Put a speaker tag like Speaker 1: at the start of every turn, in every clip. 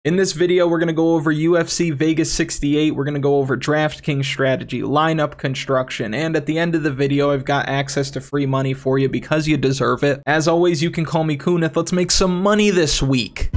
Speaker 1: In this video, we're going to go over UFC Vegas 68, we're going to go over DraftKings strategy, lineup construction, and at the end of the video, I've got access to free money for you because you deserve it. As always, you can call me Kunith. Let's make some money this week.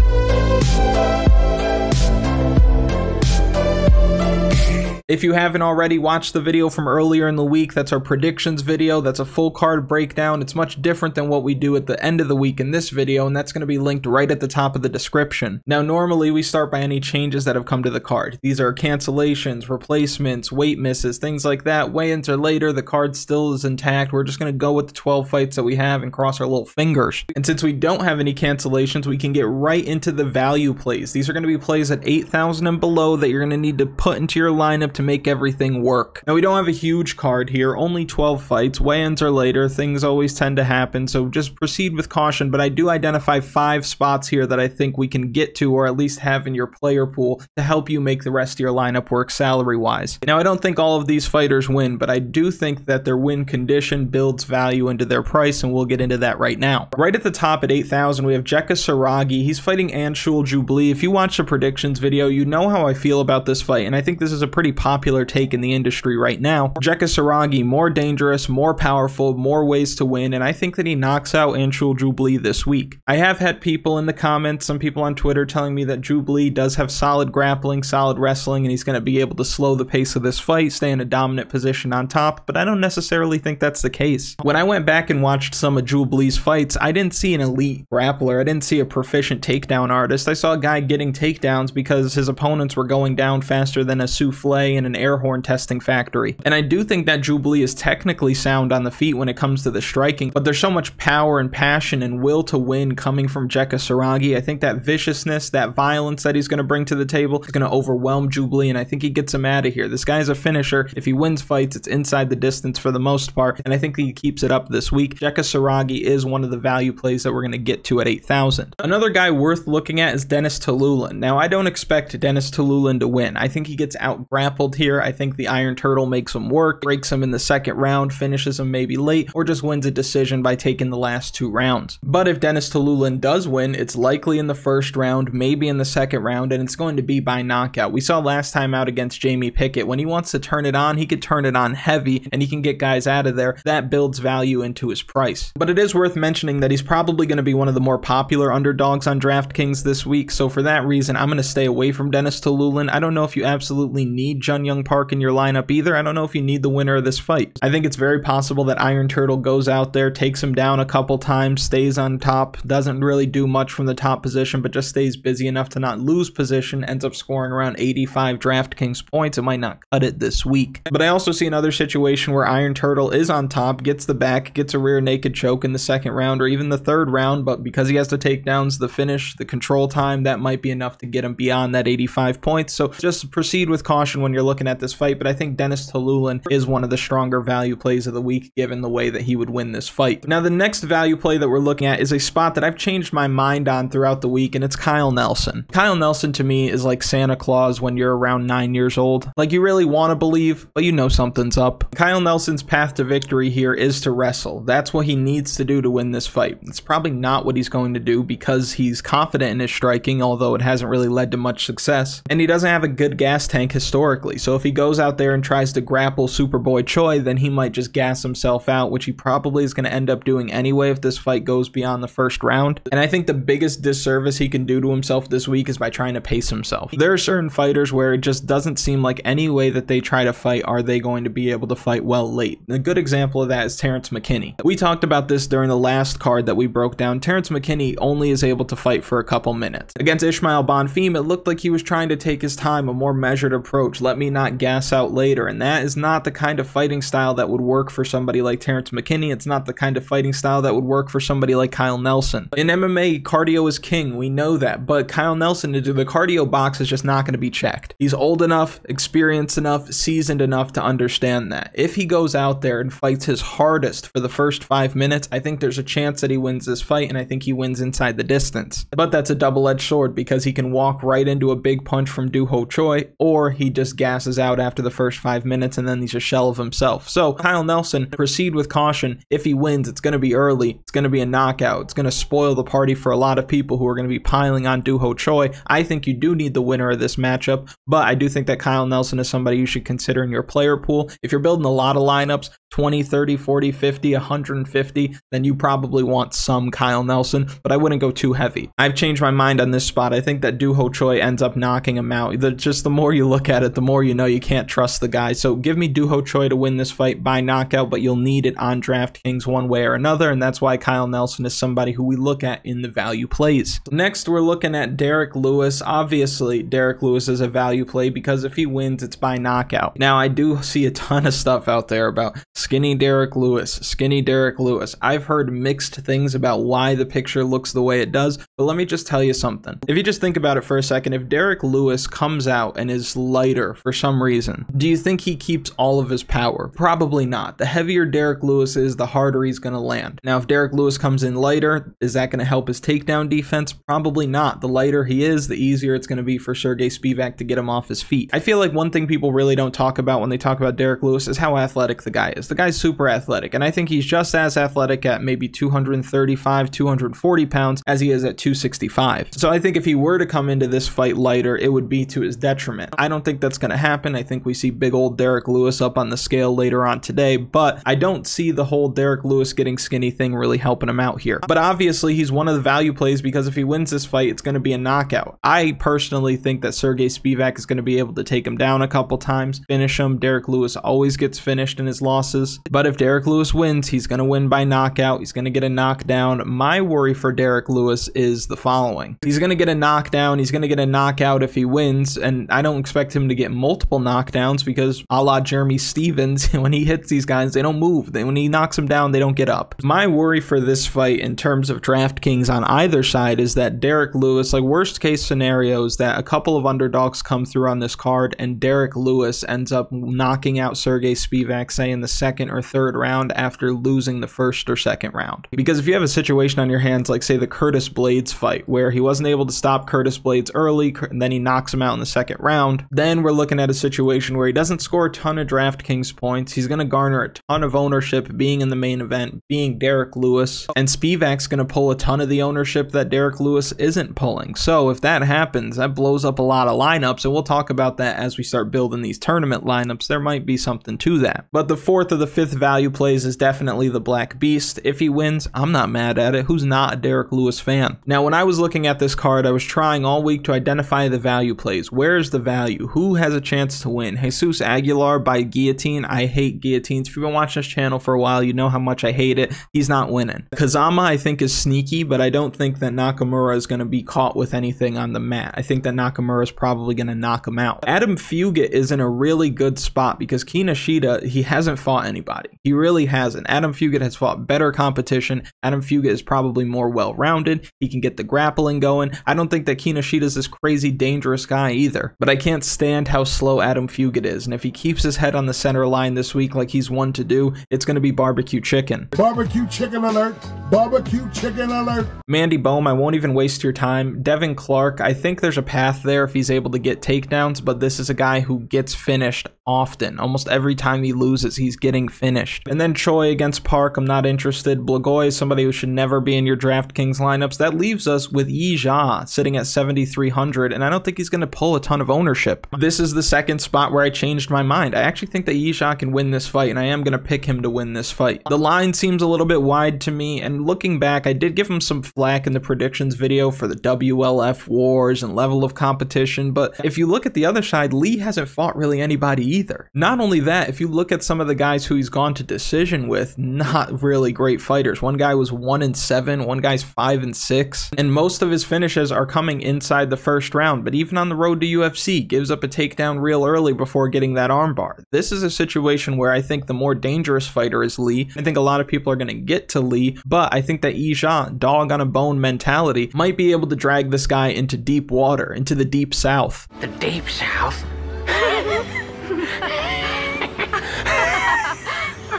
Speaker 1: If you haven't already watched the video from earlier in the week, that's our predictions video. That's a full card breakdown. It's much different than what we do at the end of the week in this video, and that's going to be linked right at the top of the description. Now, normally we start by any changes that have come to the card. These are cancellations, replacements, weight misses, things like that. Weigh-ins are later. The card still is intact. We're just going to go with the 12 fights that we have and cross our little fingers. And since we don't have any cancellations, we can get right into the value plays. These are going to be plays at 8,000 and below that you're going to need to put into your lineup to make everything work. Now, we don't have a huge card here, only 12 fights. Weigh-ins are later. Things always tend to happen, so just proceed with caution, but I do identify 5 spots here that I think we can get to, or at least have in your player pool to help you make the rest of your lineup work salary-wise. Now, I don't think all of these fighters win, but I do think that their win condition builds value into their price, and we'll get into that right now. Right at the top at 8,000, we have Jeka Saragi. He's fighting Anshul Jubilee. If you watch the predictions video, you know how I feel about this fight, and I think this is a pretty popular take in the industry right now. Jeka Saragi, more dangerous, more powerful, more ways to win, and I think that he knocks out Anshul Jubilee this week. I have had people in the comments, some people on Twitter, telling me that Jubilee does have solid grappling, solid wrestling, and he's going to be able to slow the pace of this fight, stay in a dominant position on top, but I don't necessarily think that's the case. When I went back and watched some of Jubilee's fights, I didn't see an elite grappler. I didn't see a proficient takedown artist. I saw a guy getting takedowns because his opponents were going down faster than a souffle in an air horn testing factory. And I do think that Jubilee is technically sound on the feet when it comes to the striking, but there's so much power and passion and will to win coming from Jeka Saragi. I think that viciousness, that violence that he's going to bring to the table is going to overwhelm Jubilee, and I think he gets him out of here. This guy's a finisher. If he wins fights, it's inside the distance for the most part, and I think he keeps it up this week. Jeka Saragi is one of the value plays that we're going to get to at 8,000. Another guy worth looking at is Denis Tiuliulin. Now, I don't expect Denis Tiuliulin to win. I think he gets out grappled here. I think the Iron Turtle makes him work, breaks him in the second round, finishes him maybe late, or just wins a decision by taking the last 2 rounds. But if Denis Tiuliulin does win, it's likely in the first round, maybe in the second round, and it's going to be by knockout. We saw last time out against Jamie Pickett, when he wants to turn it on, he could turn it on heavy, and he can get guys out of there. That builds value into his price. But it is worth mentioning that he's probably going to be one of the more popular underdogs on DraftKings this week, so for that reason, I'm going to stay away from Denis Tiuliulin. I don't know if you absolutely need Jun Young Park in your lineup either. I don't know if you need the winner of this fight. I think it's very possible that Iron Turtle goes out there, takes him down a couple times, stays on top, doesn't really do much from the top position, but just stays busy enough to not lose position, ends up scoring around 85 DraftKings points. It might not cut it this week. But I also see another situation where Iron Turtle is on top, gets the back, gets a rear naked choke in the second round or even the third round, but because he has the takedowns, the finish, the control time, that might be enough to get him beyond that 85 points. So just proceed with caution when you're looking at this fight, but I think Denis Tiuliulin is one of the stronger value plays of the week given the way that he would win this fight. Now, the next value play that we're looking at is a spot that I've changed my mind on throughout the week, and it's Kyle Nelson. Kyle Nelson to me is like Santa Claus when you're around 9 years old. Like, you really want to believe, but you know something's up. Kyle Nelson's path to victory here is to wrestle. That's what he needs to do to win this fight. It's probably not what he's going to do because he's confident in his striking, although it hasn't really led to much success, and he doesn't have a good gas tank historically. So if he goes out there and tries to grapple Superboy Choi, then he might just gas himself out, which he probably is going to end up doing anyway if this fight goes beyond the first round. And I think the biggest disservice he can do to himself this week is by trying to pace himself. There are certain fighters where it just doesn't seem like any way that they try to fight are they going to be able to fight well late. A good example of that is Terrence McKinney. We talked about this during the last card that we broke down. Terrence McKinney only is able to fight for a couple minutes. Against Ismael Bonfim, it looked like he was trying to take his time, a more measured approach. Let me not gas out later, and that is not the kind of fighting style that would work for somebody like Terrence McKinney. It's not the kind of fighting style that would work for somebody like Kyle Nelson. In MMA, cardio is king. We know that, but Kyle Nelson, the cardio box is just not going to be checked. He's old enough, experienced enough, seasoned enough to understand that. If he goes out there and fights his hardest for the first 5 minutes, I think there's a chance that he wins this fight, and I think he wins inside the distance. But that's a double-edged sword because he can walk right into a big punch from Doo Ho Choi, or he just gasses out after the first 5 minutes, and then he's a shell of himself. So Kyle Nelson, proceed with caution. If he wins, it's going to be early. It's going to be a knockout. It's going to spoil the party for a lot of people who are going to be piling on Doo Ho Choi. I think you do need the winner of this matchup, but I do think that Kyle Nelson is somebody you should consider in your player pool. If you're building a lot of lineups, 20, 30, 40, 50, 150, then you probably want some Kyle Nelson, but I wouldn't go too heavy. I've changed my mind on this spot. I think that Doo Ho Choi ends up knocking him out. Just the more you look at it, the more you know you can't trust the guy. So give me Doo Ho Choi to win this fight by knockout, but you'll need it on DraftKings one way or another, and that's why Kyle Nelson is somebody who we look at in the value plays. Next, we're looking at Derek Lewis. Obviously, Derek Lewis is a value play because if he wins, it's by knockout. Now, I do see a ton of stuff out there about skinny Derek Lewis, skinny Derek Lewis. I've heard mixed things about why the picture looks the way it does, but let me just tell you something. If you just think about it for a second, if Derek Lewis comes out and is lighter for some reason, do you think he keeps all of his power? Probably not. The heavier Derek Lewis is, the harder he's going to land. Now, if Derek Lewis comes in lighter, is that going to help his takedown defense? Probably not. The lighter he is, the easier it's going to be for Sergey Spivak to get him off his feet. I feel like one thing people really don't talk about when they talk about Derek Lewis is how athletic the guy is. The guy's super athletic, and I think he's just as athletic at maybe 235, 240 pounds as he is at 265. So I think if he were to come into this fight lighter, it would be to his detriment. I don't think that's going to happen. I think we see big old Derek Lewis up on the scale later on today, but I don't see the whole Derek Lewis getting skinny thing really helping him out here. But obviously, he's one of the value plays because if he wins this fight, it's going to be a knockout. I personally think that Sergey Spivak is going to be able to take him down a couple times, finish him. Derek Lewis always gets finished in his losses, but if Derek Lewis wins, he's going to win by knockout. He's going to get a knockdown. My worry for Derek Lewis is the following. He's going to get a knockdown. He's going to get a knockout if he wins, and I don't expect him to get multiple knockdowns because a la Jeremy Stevens, when he hits these guys, they don't move. When he knocks them down, they don't get up. My worry for this fight in terms of DraftKings on either side is that Derek Lewis, like worst case scenarios, that a couple of underdogs come through on this card and Derek Lewis ends up knocking out Sergey Spivak, say in the second or third round after losing the first or second round. Because if you have a situation on your hands like say the Curtis Blades fight where he wasn't able to stop Curtis Blades early and then he knocks him out in the second round, then we're looking at a situation where he doesn't score a ton of DraftKings points. He's going to garner a ton of ownership being in the main event, being Derek Lewis, and Spivak's going to pull a ton of the ownership that Derek Lewis isn't pulling. So if that happens, that blows up a lot of lineups, and we'll talk about that as we start building these tournament lineups. There might be something to that. But the fourth of the fifth value plays is definitely the Black Beast. If he wins, I'm not mad at it. Who's not a Derek Lewis fan? Now, when I was looking at this card, I was trying all week to identify the value plays. Where is the value? Who has a chance to win? Jesus Aguilar by guillotine. I hate guillotines. If you've been watching this channel for a while, you know how much I hate it. He's not winning. Kazama, I think, is sneaky, but I don't think that Nakamura is going to be caught with anything on the mat. I think that Nakamura is probably going to knock him out. Adam Fugit is in a really good spot because Kinoshita, he hasn't fought anybody. He really hasn't. Adam Fugit has fought better competition. Adam Fugit is probably more well-rounded. He can get the grappling going. I don't think that Kinoshita is this crazy dangerous guy either, but I can't stand how slow Adam Fugit is, and if he keeps his head on the center line this week like he's one to do, it's going to be barbecue chicken.
Speaker 2: Barbecue chicken alert! Barbecue chicken alert!
Speaker 1: Mandy Bohm, I won't even waste your time. Devin Clark, I think there's a path there if he's able to get takedowns, but this is a guy who gets finished often. Almost every time he loses, he's getting finished. And then Choi against Park, I'm not interested. Blagoy is somebody who should never be in your DraftKings lineups. That leaves us with Yi Jia sitting at 7,300, and I don't think he's going to pull a ton of ownership. This is the second spot where I changed my mind. I actually think that Yi Jia can win this fight, and I am going to pick him to win this fight. The line seems a little bit wide to me, and looking back, I did give him some flack in the predictions video for the WLF wars and level of competition, but if you look at the other side, Lee hasn't fought really anybody either. Not only that, if you look at some of the guys who he's gone to decision with, not really great fighters. One guy was 1-7, one guy's 5-6, and most of his finishes are coming inside the first round, but even on the road to UFC, gives up a takedown real early before getting that armbar. This is a situation where I think the more dangerous fighter is Lee. I think a lot of people are going to get to Lee, but I think that Yi Jia, dog on a bone mentality, might be able to drag this guy into deep water, into the deep south.
Speaker 3: The deep south?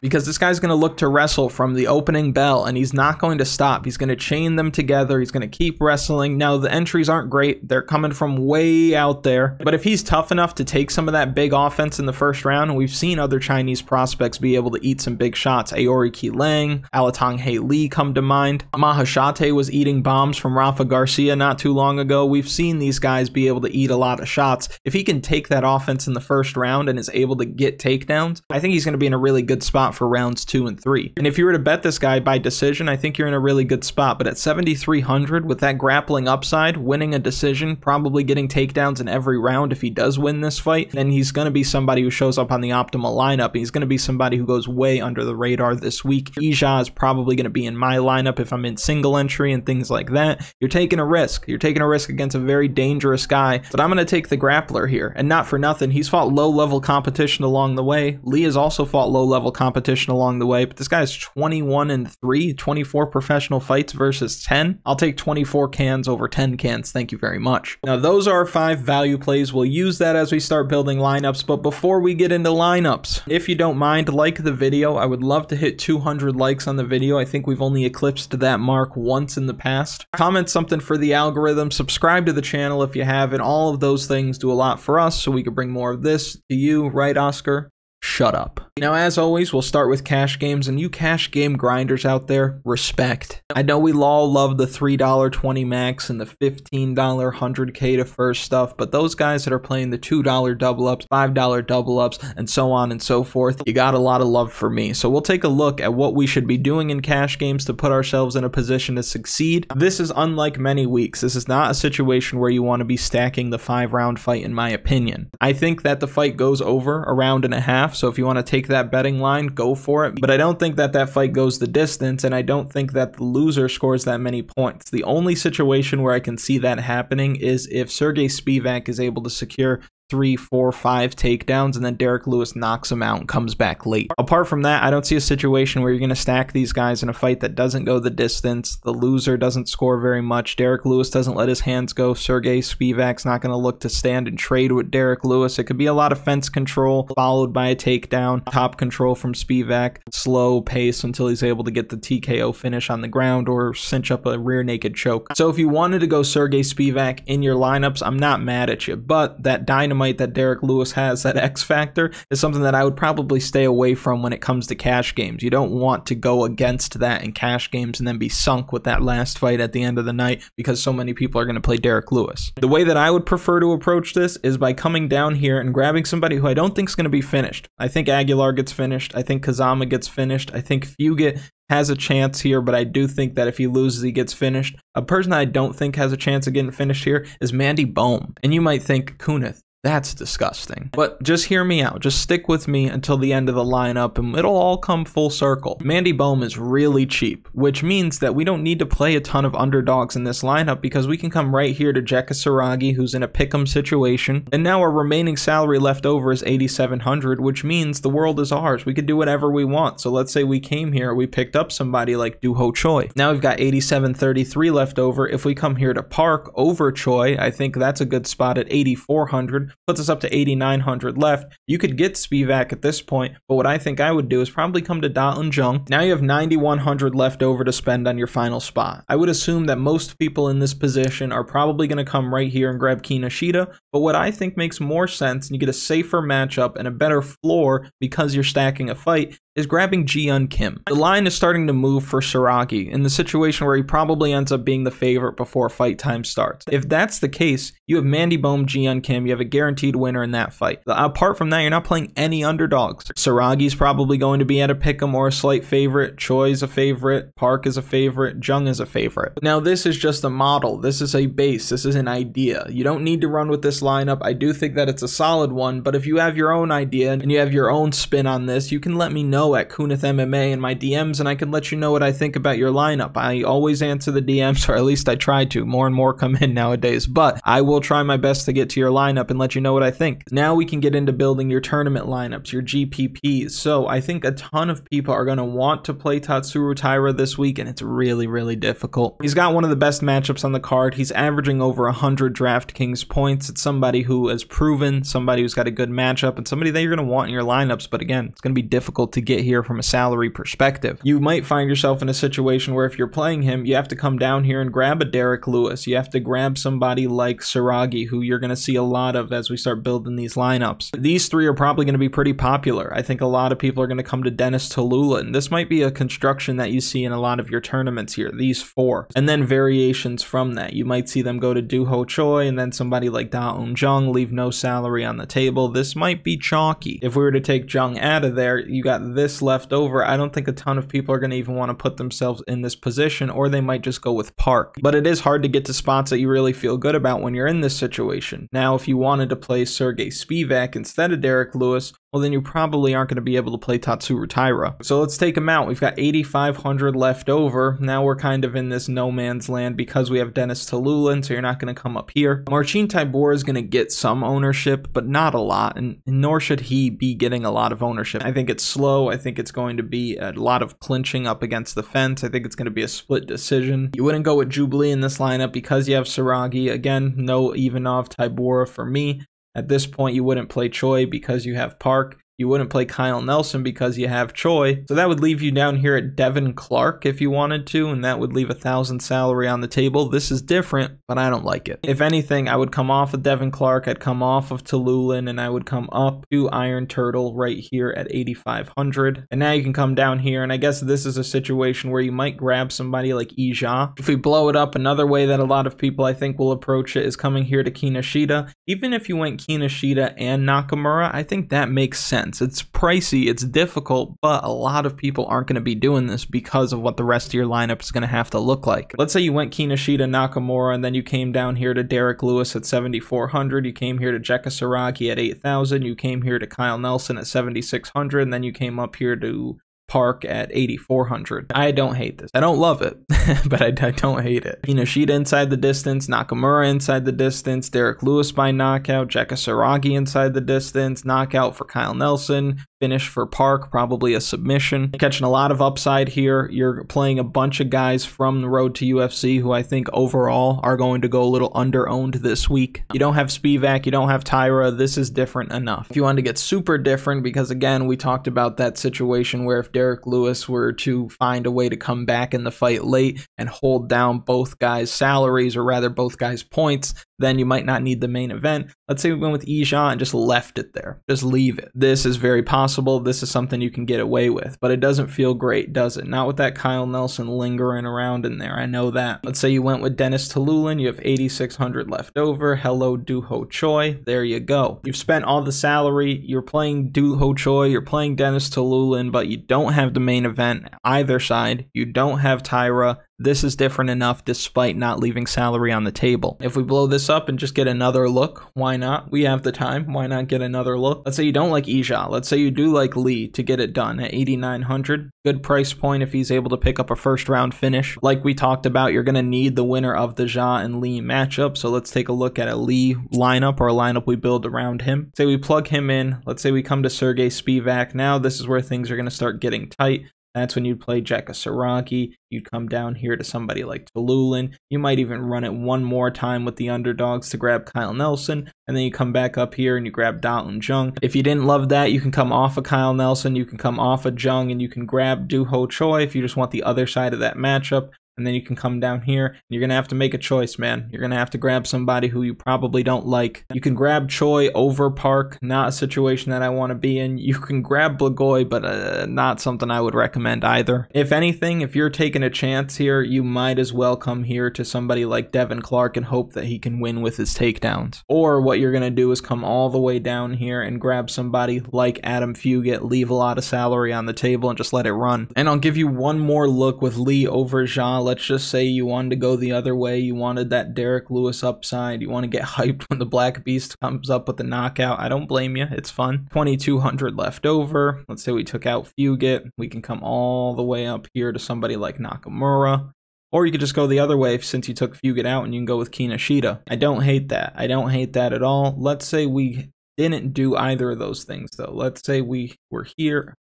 Speaker 1: because this guy's going to look to wrestle from the opening bell, and he's not going to stop. He's going to chain them together. He's going to keep wrestling. Now, the entries aren't great. They're coming from way out there. But if he's tough enough to take some of that big offense in the first round, and we've seen other Chinese prospects be able to eat some big shots. Aori Ki Lang, Alatong Hae Lee come to mind. Mahashate was eating bombs from Rafa Garcia not too long ago. We've seen these guys be able to eat a lot of shots. If he can take that offense in the first round and is able to get takedowns, I think he's going to be in a really good spot for rounds 2 and 3. And if you were to bet this guy by decision, I think you're in a really good spot. But at 7,300 with that grappling upside, winning a decision, probably getting takedowns in every round if he does win this fight, then he's going to be somebody who shows up on the optimal lineup. He's going to be somebody who goes way under the radar this week. Ija is probably going to be in my lineup if I'm in single entry and things like that. You're taking a risk. You're taking a risk against a very dangerous guy, but I'm going to take the grappler here. And not for nothing, he's fought low-level competition along the way. Lee has also fought low-level competition along the way, but this guy's 21-3, 24 professional fights versus 10. I'll take 24 cans over 10 cans. Thank you very much. Now, those are our 5 value plays. We'll use that as we start building lineups, but before we get into lineups, if you don't mind, like the video. I would love to hit 200 likes on the video. I think we've only eclipsed that mark once in the past. Comment something for the algorithm. Subscribe to the channel if you haven't. All of those things do a lot for us so we can bring more of this to you, right, Oscar? Shut up. Now, as always, we'll start with cash games, and you cash game grinders out there, respect. I know we all love the $3 20 max and the $15 100K to first stuff, but those guys that are playing the $2 double ups, $5 double ups, and so on and so forth, you got a lot of love for me. So we'll take a look at what we should be doing in cash games to put ourselves in a position to succeed. This is unlike many weeks. This is not a situation where you want to be stacking the 5-round fight, in my opinion. I think that the fight goes over a round and a half. So if you want to take that betting line, go for it. But I don't think that that fight goes the distance, and I don't think that the loser scores that many points. The only situation where I can see that happening is if Sergey Spivak is able to secure 3, 4, 5 takedowns, and then Derek Lewis knocks him out and comes back late. Apart from that, I don't see a situation where you're going to stack these guys in a fight that doesn't go the distance. The loser doesn't score very much. Derek Lewis doesn't let his hands go. Sergey Spivak's not going to look to stand and trade with Derek Lewis. It could be a lot of fence control followed by a takedown, top control from Spivak, slow pace until he's able to get the TKO finish on the ground or cinch up a rear naked choke. So if you wanted to go Sergey Spivak in your lineups, I'm not mad at you, but that dynamite that Derek Lewis has, that X factor, is something that I would probably stay away from when it comes to cash games. You don't want to go against that in cash games and then be sunk with that last fight at the end of the night because so many people are going to play Derek Lewis. The way that I would prefer to approach this is by coming down here and grabbing somebody who I don't think is going to be finished. I think Aguilar gets finished. I think Kazama gets finished. I think Fugit has a chance here, but I do think that if he loses, he gets finished. A person that I don't think has a chance of getting finished here is Mandy Bohm. And you might think, Kunith, that's disgusting. But just hear me out. Just stick with me until the end of the lineup and it'll all come full circle. Mandy Bohm is really cheap, which means that we don't need to play a ton of underdogs in this lineup because we can come right here to Jekka Saragi, who's in a pick'em situation. And now our remaining salary left over is $8,700, which means the world is ours. We could do whatever we want. So let's say we came here, we picked up somebody like Do Ho Choi. Now we've got $8,733 left over. If we come here to Park over Choi, I think that's a good spot at $8,400. Puts us up to $8,900 left. You could get Spivak at this point, but what I think I would do is probably come to Datun Jung. Now you have $9,100 left over to spend on your final spot. I would assume that most people in this position are probably going to come right here and grab Kinoshita, but what I think makes more sense, and you get a safer matchup and a better floor because you're stacking a fight, is grabbing Ji-Yeon Kim. The line is starting to move for Saragi in the situation where he probably ends up being the favorite before fight time starts. If that's the case, you have Mandy Bohm, Ji-Yeon Kim, you have a guaranteed winner in that fight. Apart from that, you're not playing any underdogs. Saragi's probably going to be at a pick'em or a slight favorite. Choi's a favorite. Park is a favorite. Jung is a favorite. Now this is just a model. This is a base. This is an idea. You don't need to run with this lineup. I do think that it's a solid one, but if you have your own idea and you have your own spin on this, you can let me know at Kunith MMA in my DMs and I can let you know what I think about your lineup. I always answer the DMs, or at least I try to. More and more come in nowadays, but I will try my best to get to your lineup and let you know what I think. Now we can get into building your tournament lineups, your GPPs. So I think a ton of people are going to want to play Tatsuro Taira this week, and it's really, really difficult. He's got one of the best matchups on the card. He's averaging over 100 DraftKings points. It's somebody who has proven, somebody who's got a good matchup, and somebody that you're going to want in your lineups, but again, it's going to be difficult to get get here from a salary perspective. You might find yourself in a situation where if you're playing him, you have to come down here and grab a Derek Lewis. You have to grab somebody like Saragi, who you're going to see a lot of as we start building these lineups. These three are probably going to be pretty popular. I think a lot of people are going to come to Dennis Tallulah, and this might be a construction that you see in a lot of your tournaments here, these four. And then variations from that. You might see them go to Do Ho Choi, and then somebody like Da Un Jung, leave no salary on the table. This might be chalky. If we were to take Jung out of there, you got this left over. I don't think a ton of people are going to even want to put themselves in this position, or they might just go with Park. But it is hard to get to spots that you really feel good about when you're in this situation. Now, if you wanted to play Sergey Spivak instead of Derek Lewis, well, then you probably aren't going to be able to play Tatsuro Taira. So let's take him out. We've got 8,500 left over. Now we're kind of in this no man's land because we have Dennis Tallulah, so you're not going to come up here. Marcin Tybura is going to get some ownership, but not a lot, and nor should he be getting a lot of ownership. I think it's slow. I think it's going to be a lot of clinching up against the fence. I think it's going to be a split decision. You wouldn't go with Jubilee in this lineup because you have Saragi. Again, no Ivanov Tybura for me. At this point, you wouldn't play Choi because you have Park. You wouldn't play Kyle Nelson because you have Choi. So that would leave you down here at Devin Clark if you wanted to, and that would leave 1,000 salary on the table. This is different, but I don't like it. If anything, I would come off of Devin Clark, I'd come off of Tallulah, and I would come up to Iron Turtle right here at 8,500. And now you can come down here, and I guess this is a situation where you might grab somebody like Ija. If we blow it up, another way that a lot of people I think will approach it is coming here to Kinoshita. Even if you went Kinoshita and Nakamura, I think that makes sense. It's pricey, it's difficult, but a lot of people aren't going to be doing this because of what the rest of your lineup is going to have to look like. Let's say you went Kinoshita, Nakamura, and then you came down here to Derek Lewis at 7,400, you came here to Jekka Saragi at 8,000, you came here to Kyle Nelson at 7,600, and then you came up here to Park at 8,400. I don't hate this. I don't love it, but I don't hate it. Kinoshita inside the distance, Nakamura inside the distance, Derek Lewis by knockout, Jekka Saragi inside the distance, knockout for Kyle Nelson, finish for Park, probably a submission. Catching a lot of upside here. You're playing a bunch of guys from the road to UFC who I think overall are going to go a little under-owned this week. You don't have Spivak, you don't have Taira. This is different enough. If you want to get super different, because again, we talked about that situation where if Derek Lewis were to find a way to come back in the fight late and hold down both guys' salaries, or rather both guys' points, then you might not need the main event. Let's say we went with Ija and just left it there. Just leave it. This is very possible. This is something you can get away with, but it doesn't feel great, does it? Not with that Kyle Nelson lingering around in there. I know that. Let's say you went with Dennis Tallulah and you have 8,600 left over. Hello, Do Ho Choi. There you go. You've spent all the salary. You're playing Do Ho Choi. You're playing Dennis Tallulah, but you don't have the main event either side. You don't have Taira. This is different enough despite not leaving salary on the table. If we blow this up and just get another look, why not? We have the time. Why not get another look? Let's say you don't like Ija. Let's say you do like Lee to get it done at 8,900. Good price point if he's able to pick up a first round finish. Like we talked about, you're going to need the winner of the Ja and Lee matchup. So let's take a look at a Lee lineup, or a lineup we build around him. Say we plug him in. Let's say we come to Sergey Spivak. Now this is where things are going to start getting tight. That's when you'd play Jekka Saragi. You'd come down here to somebody like Tallulah. You might even run it one more time with the underdogs to grab Kyle Nelson. And then you come back up here and you grab Da Un Jung. If you didn't love that, you can come off of Kyle Nelson. You can come off of Jung, and you can grab Do Ho Choi if you just want the other side of that matchup. And then you can come down here, and you're going to have to make a choice, man. You're going to have to grab somebody who you probably don't like. You can grab Choi over Park, not a situation that I want to be in. You can grab Blagoy, but not something I would recommend either. If anything, if you're taking a chance here, you might as well come here to somebody like Devin Clark and hope that he can win with his takedowns. Or what you're going to do is come all the way down here and grab somebody like Adam Fugit, leave a lot of salary on the table, and just let it run. And I'll give you one more look with Lee over Ja. Let's just say you wanted to go the other way. You wanted that Derek Lewis upside. You want to get hyped when the Black Beast comes up with the knockout. I don't blame you. It's fun. 2,200 left over. Let's say we took out Fugit. We can come all the way up here to somebody like Nakamura. Or you could just go the other way since you took Fugit out, and you can go with Kinoshita. I don't hate that. I don't hate that at all. Let's say we didn't do either of those things, though. Let's say we were here.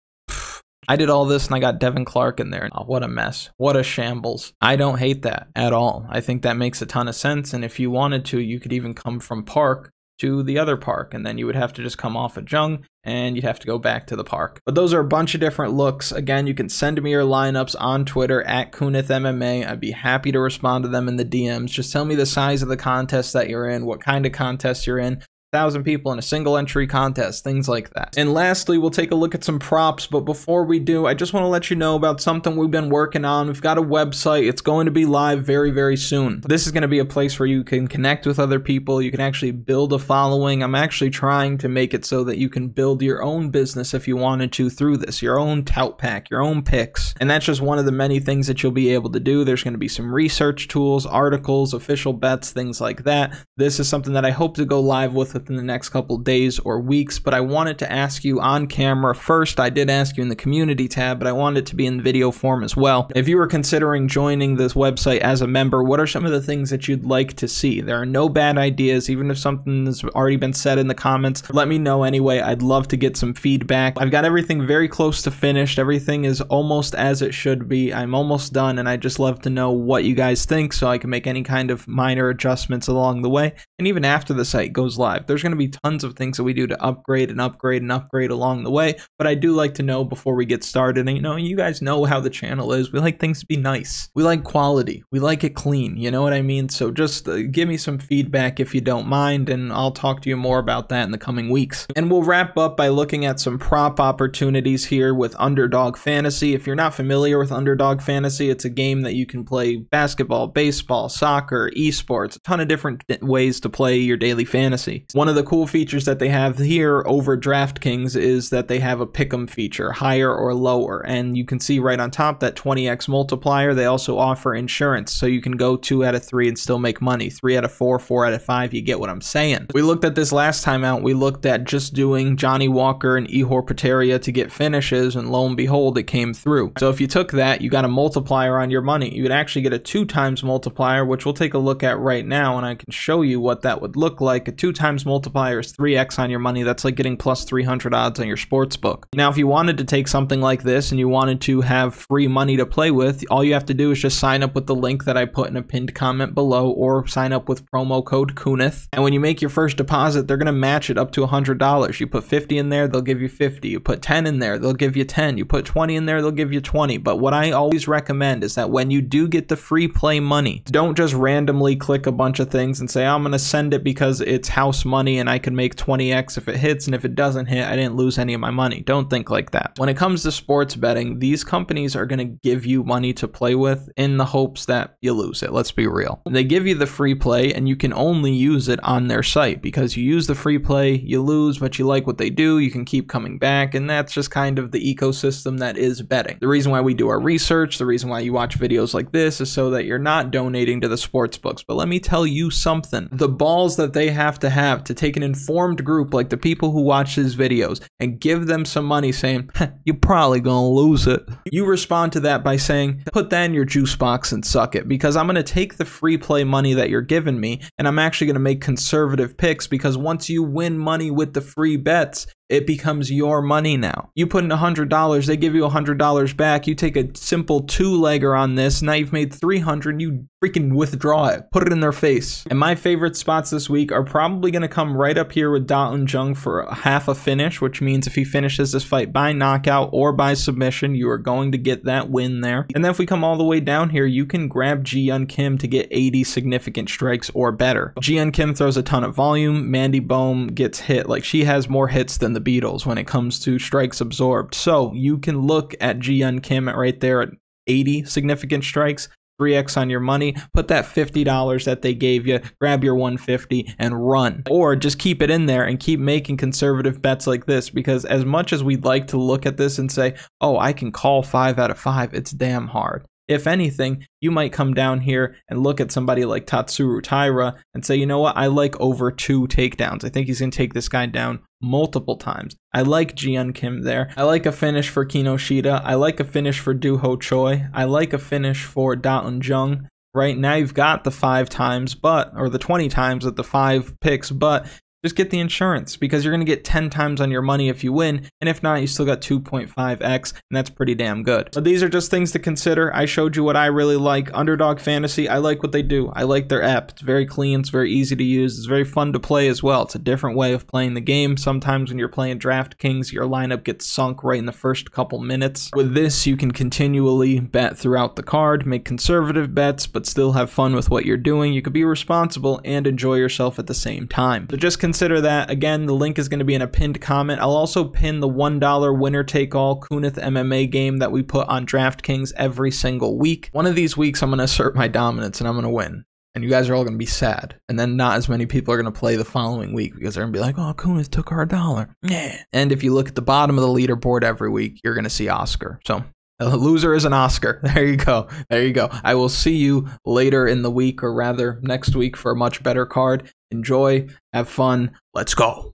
Speaker 1: I did all this and I got Devin Clark in there. Oh, what a mess. What a shambles. I don't hate that at all. I think that makes a ton of sense. And if you wanted to, you could even come from Park to the other park, and then you would have to just come off at Jung and you'd have to go back to the park. But those are a bunch of different looks. Again, you can send me your lineups on Twitter at Kunith MMA. I'd be happy to respond to them in the DMs. Just tell me the size of the contest that you're in, what kind of contest you're in. 1,000 people in a single entry contest, things like that. And lastly, we'll take a look at some props, but before we do, I just want to let you know about something we've been working on. We've got a website. It's going to be live very, very soon. This is going to be a place where you can connect with other people. You can actually build a following. I'm actually trying to make it so that you can build your own business if you wanted to through this, your own tout pack, your own picks. And that's just one of the many things that you'll be able to do. There's going to be some research tools, articles, official bets, things like that. This is something that I hope to go live with within the next couple days or weeks, but I wanted to ask you on camera first. I did ask you in the community tab, but I wanted it to be in video form as well. If you were considering joining this website as a member, what are some of the things that you'd like to see? There are no bad ideas, even if something has already been said in the comments. Let me know anyway. I'd love to get some feedback. I've got everything very close to finished. Everything is almost as it should be. I'm almost done, and I just love to know what you guys think so I can make any kind of minor adjustments along the way. And even after the site goes live, there's going to be tons of things that we do to upgrade and upgrade and upgrade along the way, but I do like to know before we get started. And you guys know how the channel is. We like things to be nice. We like quality. We like it clean. You know what I mean? So just give me some feedback if you don't mind, and I'll talk to you more about that in the coming weeks. And we'll wrap up by looking at some prop opportunities here with Underdog Fantasy. If you're not familiar with Underdog Fantasy, it's a game that you can play basketball, baseball, soccer, esports, a ton of different ways to play your daily fantasy. One of the cool features that they have here over Draftkings is that they have a pick'em feature, higher or lower, and you can see right on top that 20x multiplier. They also offer insurance, so you can go 2 out of 3 and still make money. 3 out of 4, 4 out of 5, you get what I'm saying. We looked at this last time out. We looked at just doing Johnny Walker and Ihor Pereira to get finishes, and lo and behold, it came through. So if you took that, you got a multiplier on your money. You would actually get a 2 times multiplier, which we'll take a look at right now, and I can show you what that would look like. A 2 times multiplier is 3x on your money. That's like getting plus 300 odds on your sports book. Now, if you wanted to take something like this and you wanted to have free money to play with, all you have to do is just sign up with the link that I put in a pinned comment below, or sign up with promo code Kunith. And when you make your first deposit, they're going to match it up to $100. You put 50 in there, they'll give you 50. You put 10 in there, they'll give you 10. You put 20 in there, they'll give you 20. But what I always recommend is that when you do get the free play money, don't just randomly click a bunch of things and say, I'm going to send it because it's house money and I can make 20x if it hits, and if it doesn't hit, I didn't lose any of my money. Don't think like that. When it comes to sports betting, these companies are going to give you money to play with in the hopes that you lose it. Let's be real. They give you the free play, and you can only use it on their site because you use the free play, you lose, but you like what they do, you can keep coming back, and that's just kind of the ecosystem that is betting. The reason why we do our research, the reason why you watch videos like this is so that you're not donating to the sports books. But let me tell you something. The balls that they have to take an informed group like the people who watch his videos and give them some money saying, you're probably gonna lose it. You respond to that by saying, put that in your juice box and suck it, because I'm gonna take the free play money that you're giving me and I'm actually gonna make conservative picks, because once you win money with the free bets, it becomes your money now. You put in $100, they give you $100 back. You take a simple 2-legger on this. Now you've made $300. You freaking withdraw it. Put it in their face. And my favorite spots this week are probably going to come right up here with Da Un Jung for half a finish, which means if he finishes this fight by knockout or by submission, you are going to get that win there. And then if we come all the way down here, you can grab Ji Yeon Kim to get 80 significant strikes or better. Ji Yeon Kim throws a ton of volume. Mandy Bohm gets hit. Like, she has more hits than the Beatles when it comes to strikes absorbed. So you can look at Ji Yeon Kim right there at 80 significant strikes, 3x on your money, put that $50 that they gave you, grab your 150 and run. Or just keep it in there and keep making conservative bets like this, because as much as we'd like to look at this and say, oh, I can call 5 out of 5, it's damn hard. If anything, you might come down here and look at somebody like Tatsuro Taira and say, you know what, I like over 2 takedowns. I think he's going to take this guy down multiple times. I like Ji Yeon Kim there. I like a finish for Kinoshita. I like a finish for Do Ho Choi. I like a finish for Da Un Jung. Right now you've got the 5 times, or the 20 times at the 5 picks, but just get the insurance, because you're going to get 10 times on your money if you win, and if not, you still got 2.5x, and that's pretty damn good. But these are just things to consider. I showed you what I really like. Underdog Fantasy, I like what they do. I like their app. It's very clean, it's very easy to use, it's very fun to play as well. It's a different way of playing the game. Sometimes when you're playing Draftkings, your lineup gets sunk right in the first couple minutes. With this, you can continually bet throughout the card, make conservative bets, but still have fun with what you're doing. You could be responsible and enjoy yourself at the same time. So just consider that. Again, the link is going to be in a pinned comment. I'll also pin the $1 winner-take-all Kunith MMA game that we put on DraftKings every single week. One of these weeks, I'm going to assert my dominance and I'm going to win. And you guys are all going to be sad. And then not as many people are going to play the following week because they're going to be like, oh, Kunith took our $1. Yeah. And if you look at the bottom of the leaderboard every week, you're going to see Oscar. So a loser is an Oscar. There you go. There you go. I will see you later in the week, or rather next week, for a much better card. Enjoy. Have fun. Let's go.